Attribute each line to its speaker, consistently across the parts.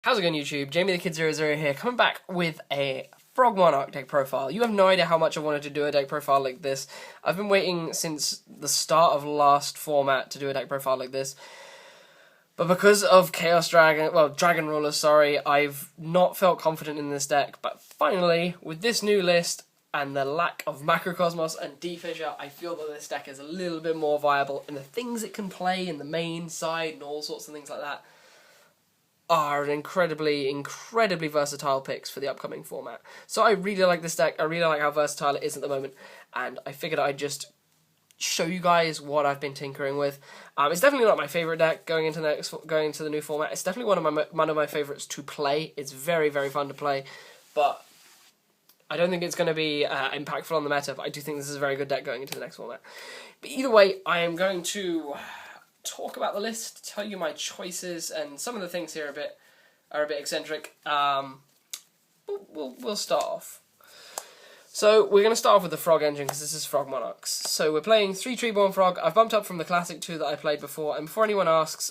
Speaker 1: How's it going, YouTube? Jamie the Kid 00 here, coming back with a Frog Monarch deck profile. You have no idea how much I wanted to do a deck profile like this. I've been waiting since the start of last format to do a deck profile like this. But because of Dragon Rulers, sorry, I've not felt confident in this deck. But finally, with this new list and the lack of Macrocosmos and D-Fissure, I feel that this deck is a little bit more viable. And the things it can play in the main side and all sorts of things like that are incredibly versatile picks for the upcoming format. So I really like this deck. I really like how versatile it is at the moment, and I figured I'd just show you guys what I've been tinkering with. It's definitely not my favorite deck going into the new format. It's definitely one of my favorites to play. It's very fun to play, but I don't think it's going to be impactful on the meta. But I do think this is a very good deck going into the next format. But either way, I am going to talk about the list, tell you my choices, and some of the things here are a bit eccentric. We'll start off. So we're going to start off with the Frog engine because this is Frog Monarchs. So we're playing 3 Treeborn Frog. I've bumped up from the classic 2 that I played before, and before anyone asks,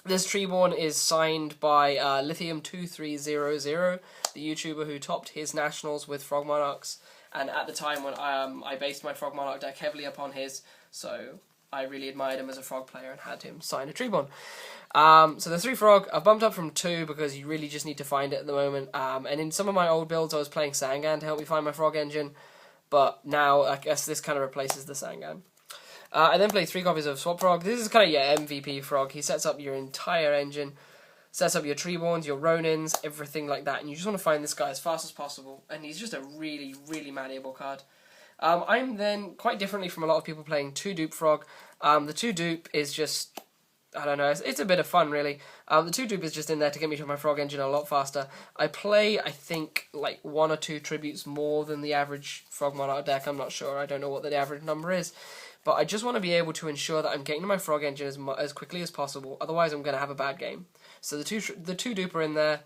Speaker 1: this Treeborn is signed by Lithium2300, the YouTuber who topped his nationals with Frog Monarchs, and at the time when I based my Frog Monarch deck heavily upon his, so I really admired him as a Frog player and had him sign a Treeborn. So the 3 Frog, I've bumped up from 2 because you really just need to find it at the moment. And in some of my old builds I was playing Sangan to help me find my Frog engine, but now I guess this kind of replaces the Sangan. I then play 3 copies of Swap Frog. This is kind of your MVP Frog. He sets up your entire engine, sets up your Treeborns, your Ronins, everything like that, and you just want to find this guy as fast as possible, and he's just a really malleable card. I'm then, quite differently from a lot of people, playing 2 Dupe Frog. The 2 Dupe is just, I don't know, it's a bit of fun, really. The 2 Dupe is just in there to get me to my Frog engine a lot faster. I play, I think, like 1 or 2 tributes more than the average Frog Monarch deck. I'm not sure, I don't know what the average number is. But I just want to be able to ensure that I'm getting to my Frog engine as quickly as possible, otherwise I'm going to have a bad game. So the two Dupe are in there.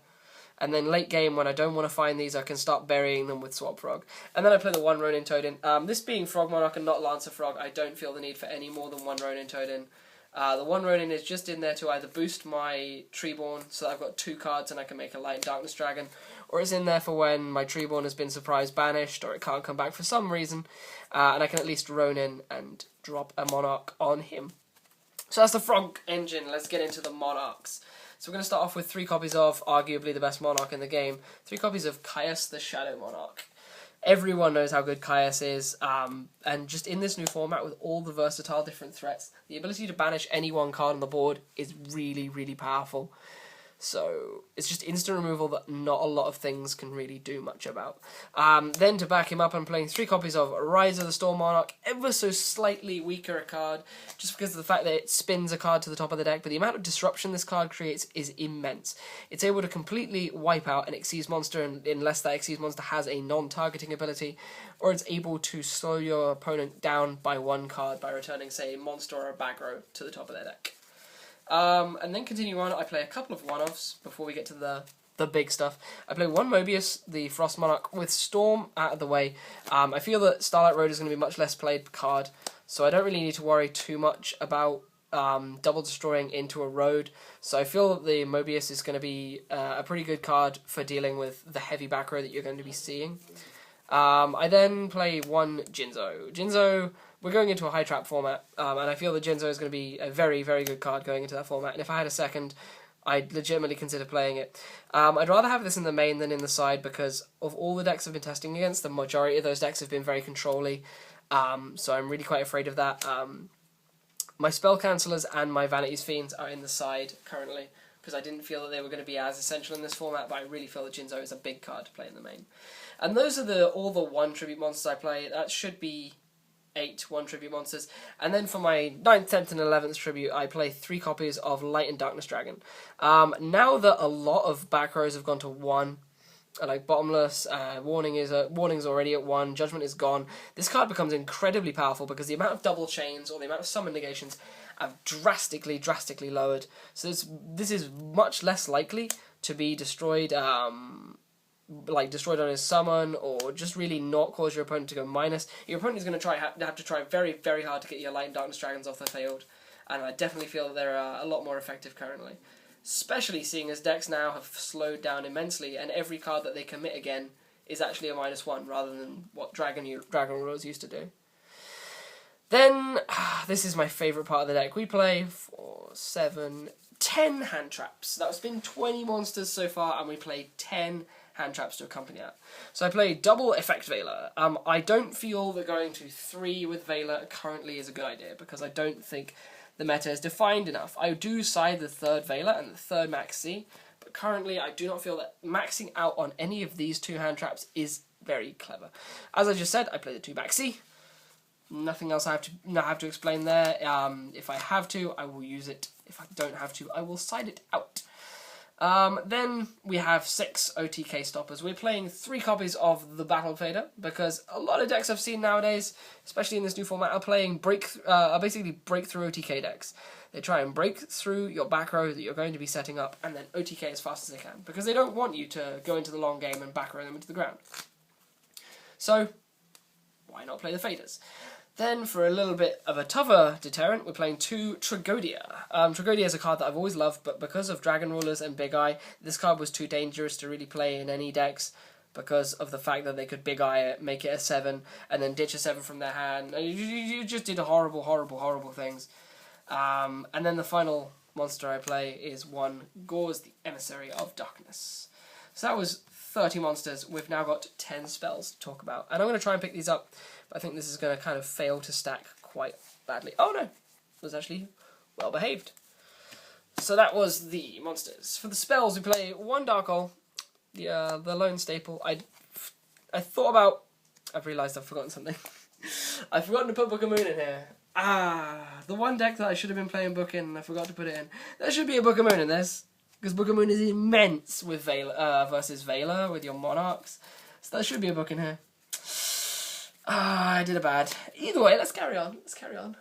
Speaker 1: And then late game, when I don't want to find these, I can start burying them with Swap Frog. And then I play the 1 Ronin Toadin. This being Frog Monarch and not Lancer Frog, I don't feel the need for any more than 1 Ronin Toadin. The 1 Ronin is just in there to either boost my Treeborn, so that I've got 2 cards and I can make a Light and Darkness Dragon, or it's in there for when my Treeborn has been surprise banished, or it can't come back for some reason, and I can at least Ronin and drop a Monarch on him. So that's the Frog engine. Let's get into the Monarchs. So we're going to start off with 3 copies of arguably the best Monarch in the game. 3 copies of Caius the Shadow Monarch. Everyone knows how good Caius is, and just in this new format with all the versatile different threats, the ability to banish any one card on the board is really powerful. So it's just instant removal that not a lot of things can really do much about. Then to back him up, I'm playing 3 copies of Rise of the Storm Monarch, ever so slightly weaker a card, just because of the fact that it spins a card to the top of the deck, but the amount of disruption this card creates is immense. It's able to completely wipe out an Xyz monster unless that Xyz monster has a non-targeting ability, or it's able to slow your opponent down by 1 card by returning, say, a monster or a back row to the top of their deck. And then continue on, I play a couple of one-offs before we get to the big stuff. I play 1 Mobius, the Frost Monarch, with Storm out of the way. I feel that Starlight Road is going to be a much less played card, so I don't really need to worry too much about double destroying into a road. So I feel that the Mobius is going to be a pretty good card for dealing with the heavy back row that you're going to be seeing. I then play 1 Jinzo. Jinzo, we're going into a high trap format, and I feel that Jinzo is going to be a very good card going into that format, and if I had a second, I'd legitimately consider playing it. I'd rather have this in the main than in the side, because of all the decks I've been testing against, the majority of those decks have been very control-y, so I'm really quite afraid of that. My Spell Cancellers and my Vanity's Fiends are in the side currently, because I didn't feel that they were going to be as essential in this format, but I really feel that Jinzo is a big card to play in the main. And those are all the 1 tribute monsters I play. That should be 8 1 tribute monsters. And then for my 9th, 10th, and 11th tribute, I play 3 copies of Light and Darkness Dragon. Now that a lot of back rows have gone to 1, like Bottomless, Warning's already at 1, Judgment is gone, this card becomes incredibly powerful because the amount of double chains or the amount of summon negations have drastically lowered. So this is much less likely to be destroyed, like destroyed on his summon, or just really not cause your opponent to go minus. Your opponent is going to have to try very hard to get your Light and Darkness Dragons off the field, and I definitely feel that they're a lot more effective currently. especially seeing as decks now have slowed down immensely, and every card that they commit again is actually a -1 rather than what Dragon Rulers used to do. Then, this is my favourite part of the deck. We play 4, 7, 10 hand traps. That's been 20 monsters so far, and we play 10 hand traps to accompany that. So I play double Effect Veiler. I don't feel that going to 3 with Veiler currently is a good idea, because I don't think the meta is defined enough. I do side the third Veiler and the third Max C, but currently I do not feel that maxing out on any of these 2 hand traps is very clever. As I just said, I play the 2 Max C. Nothing else I have to explain there. If I have to, I will use it. If I don't have to, I will side it out. Then we have 6 OTK stoppers. We're playing 3 copies of the Battle Fader, because a lot of decks I've seen nowadays, especially in this new format, are basically breakthrough OTK decks. They try and break through your back row that you're going to be setting up, and then OTK as fast as they can, because they don't want you to go into the long game and back row them into the ground. So, why not play the Faders? Then, for a little bit of a tougher deterrent, we're playing 2 Tragodia. Tragodia is a card that I've always loved, but because of Dragon Rulers and Big Eye, this card was too dangerous to really play in any decks, because of the fact that they could Big Eye it, make it a 7, and then ditch a 7 from their hand. You just did horrible things. And then the final monster I play is 1 Gauze, the Emissary of Darkness. So that was 30 monsters. We've now got 10 spells to talk about. And I'm going to try and pick these up, but I think this is going to kind of fail to stack quite badly. Oh no, it was actually well behaved. So that was the monsters. For the spells, we play 1 Dark Hole, the lone staple. I've realised I've forgotten something. I've forgotten to put Book of Moon in here. The one deck that I should have been playing Book in, I forgot to put it in. There should be a Book of Moon in this, because Book of Moon is immense with versus Veiler with your Monarchs. So there should be a book in here. I did a bad. Either way, let's carry on.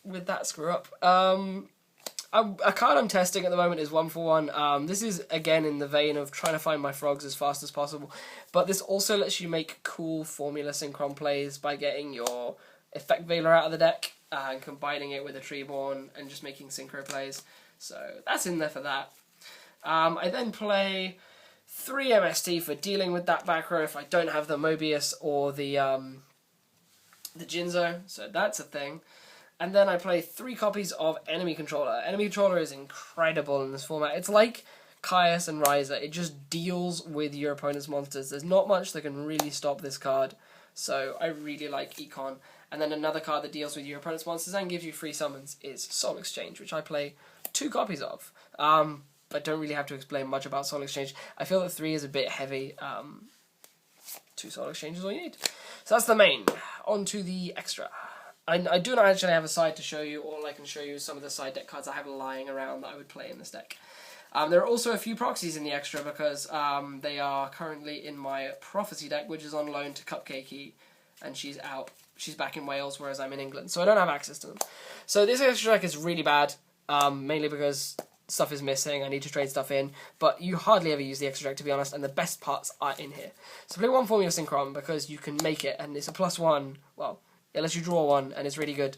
Speaker 1: With that screw up. A card I'm testing at the moment is 1 for 1. This is, again, in the vein of trying to find my frogs as fast as possible. But this also lets you make cool Formula Synchron plays by getting your Effect Veiler out of the deck and combining it with a Treeborn and just making synchro plays. So that's in there for that. I then play 3 MST for dealing with that back row if I don't have the Mobius or the Jinzo, so that's a thing. And then I play 3 copies of Enemy Controller. Enemy Controller is incredible in this format. It's like Caius and Riser. It just deals with your opponent's monsters. There's not much that can really stop this card, so I really like Econ. And then another card that deals with your opponent's monsters and gives you free summons is Soul Exchange, which I play 2 copies of. But don't really have to explain much about Soul Exchange. I feel that 3 is a bit heavy. 2 Soul Exchanges is all you need. So that's the main. On to the extra. I do not actually have a side to show you. All I can show you is some of the side deck cards I have lying around that I would play in this deck. There are also a few proxies in the extra because they are currently in my Prophecy deck, which is on loan to Cupcakey, and she's out. She's back in Wales, whereas I'm in England, so I don't have access to them. So this extra deck is really bad, mainly because stuff is missing, I need to trade stuff in, but you hardly ever use the extra deck, to be honest, and the best parts are in here. So play 1 Formula Synchron, because you can make it, and it's a +1, well, it lets you draw 1, and it's really good.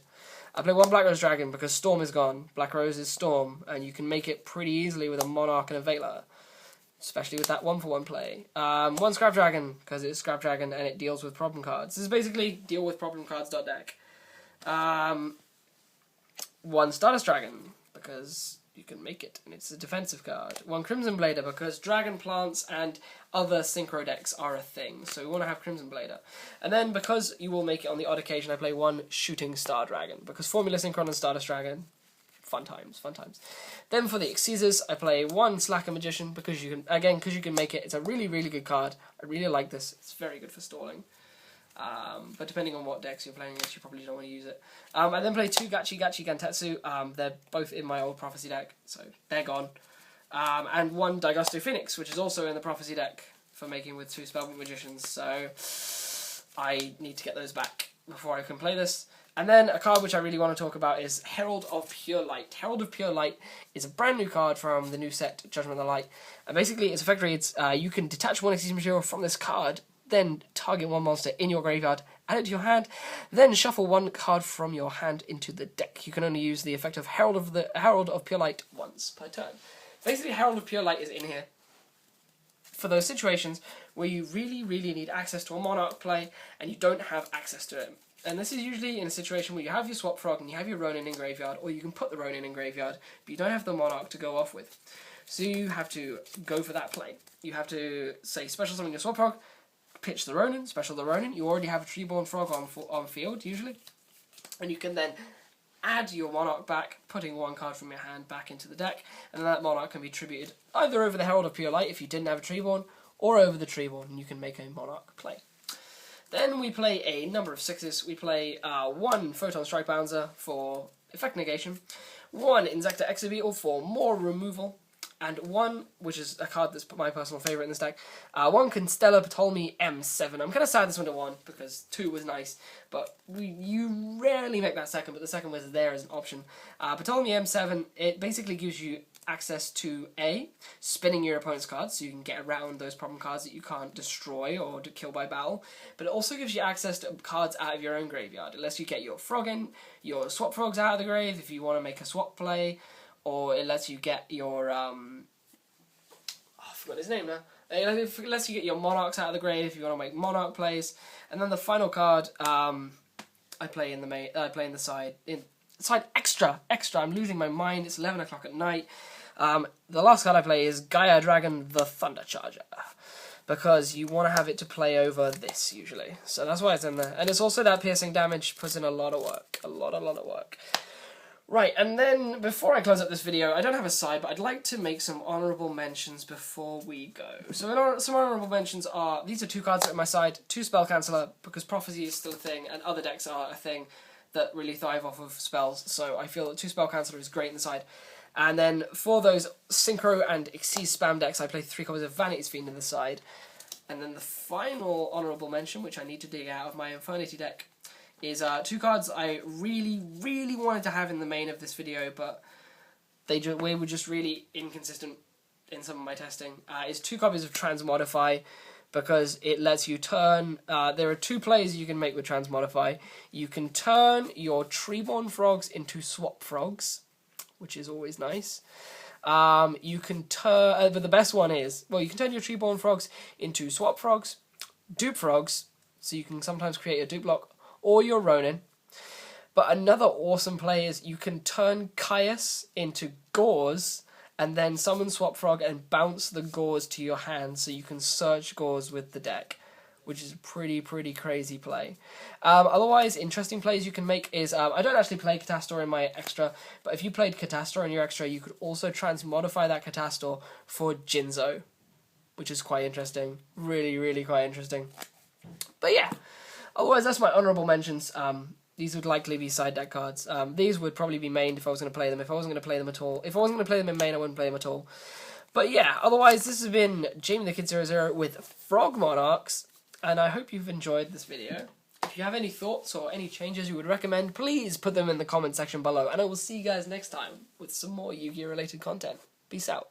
Speaker 1: I play 1 Black Rose Dragon, because Storm is gone, Black Rose is Storm, and you can make it pretty easily with a Monarch and a Veiler, especially with that 1 for 1 play. 1 Scrap Dragon, because it's Scrap Dragon, and it deals with problem cards. This is basically deal with problem cards.deck. 1 Stardust Dragon, because you can make it, and it's a defensive card. 1 Crimson Blader, because Dragon Plants and other Synchro decks are a thing, so we want to have Crimson Blader. And then, because you will make it on the odd occasion, I play 1 Shooting Star Dragon, because Formula Synchron and Stardust Dragon, fun times. Then for the Exceeders, I play 1 Slacker Magician, because you can make it. It's a really, really good card. I really like this. It's very good for stalling. But depending on what decks you're playing against, you probably don't want to use it. I then play 2 Gachi Gantetsu. They're both in my old Prophecy deck, so they're gone. And 1 Daigusto Phoenix, which is also in the Prophecy deck for making with 2 Spellbook Magicians, so I need to get those back before I can play this. And then a card which I really want to talk about is Herald of Pure Light. Herald of Pure Light is a brand new card from the new set, Judgment of the Light. And basically, its effect reads, you can detach 1 Exceeding material from this card, then target 1 monster in your graveyard, add it to your hand, then shuffle 1 card from your hand into the deck. You can only use the effect of Herald of Pure Light once per turn. Basically, Herald of Pure Light is in here for those situations where you really, really need access to a Monarch play and you don't have access to it. And this is usually in a situation where you have your Swap Frog and you have your Ronin in graveyard, or you can put the Ronin in graveyard, but you don't have the Monarch to go off with. So you have to go for that play. You have to say special summon your Swap Frog, pitch the Ronin, special the Ronin. You already have a Treeborn Frog on field, usually. And you can then add your Monarch back, putting one card from your hand back into the deck, and then that Monarch can be tributed either over the Herald of Pure Light if you didn't have a Treeborn, or over the Treeborn, and you can make a Monarch play. Then we play a number of 6s. We play 1 Photon Strike Bouncer for effect negation, 1 Insecta Exhibital for more removal, and 1, which is a card that's my personal favourite in this deck, 1 Constellar Ptolemy M7. I'm kind of sad this went to 1, because 2 was nice, but you rarely make that second, but the second was there as an option. Ptolemy M7, it basically gives you access to A, spinning your opponent's cards, so you can get around those problem cards that you can't destroy or kill by battle, but it also gives you access to cards out of your own graveyard. It lets you get your Frog in, your Swap Frogs out of the grave if you want to make a swap play, or it lets you get your, I forgot his name now. It lets you get your Monarchs out of the grave if you want to make Monarch plays. And then the final card, I play in the side extra. I'm losing my mind. It's 11 o'clock at night. The last card I play is Gaia Dragon, the Thunder Charger, because you want to have it to play over this usually. So that's why it's in there. And it's also that piercing damage puts in a lot of work, a lot of work. Right, and then before I close up this video, I don't have a side, but I'd like to make some honourable mentions before we go. So some honourable mentions are, these are 2 cards that are my side, 2 Spell Canceller, because Prophecy is still a thing, and other decks are a thing that really thrive off of spells, so I feel that 2 Spell Canceller is great in the side. And then for those Synchro and Xyz spam decks, I play 3 copies of Vanity's Fiend in the side. And then the final honourable mention, which I need to dig out of my Infernity deck, is 2 cards I really, really wanted to have in the main of this video, but we were just really inconsistent in some of my testing. Is 2 copies of Transmodify, because it lets you turn, there are 2 plays you can make with Transmodify. You can turn your Treeborn Frogs into Swap Frogs, which is always nice. You can turn, but the best one is, well, you can turn your Treeborn Frogs into Swap Frogs, Dupe Frogs, so you can sometimes create a dupe lock, or your Ronin. But another awesome play is you can turn Caius into Gauze, and then summon Swap Frog and bounce the Gauze to your hand, so you can search Gauze with the deck, which is a pretty crazy play. Otherwise, interesting plays you can make is, I don't actually play Catastor in my extra, but if you played Catastor in your extra, you could also transmodify that Catastor for Jinzo, which is quite interesting. Really quite interesting. But yeah, otherwise that's my honourable mentions. These would likely be side deck cards. These would probably be mained if I was going to play them. If I wasn't going to play them at all, if I wasn't going to play them in main, I wouldn't play them at all. But yeah, otherwise this has been Jamie the Kid 00 with Frog Monarchs, and I hope you've enjoyed this video. If you have any thoughts or any changes you would recommend, please put them in the comment section below, and I will see you guys next time with some more Yu-Gi-Oh related content. Peace out.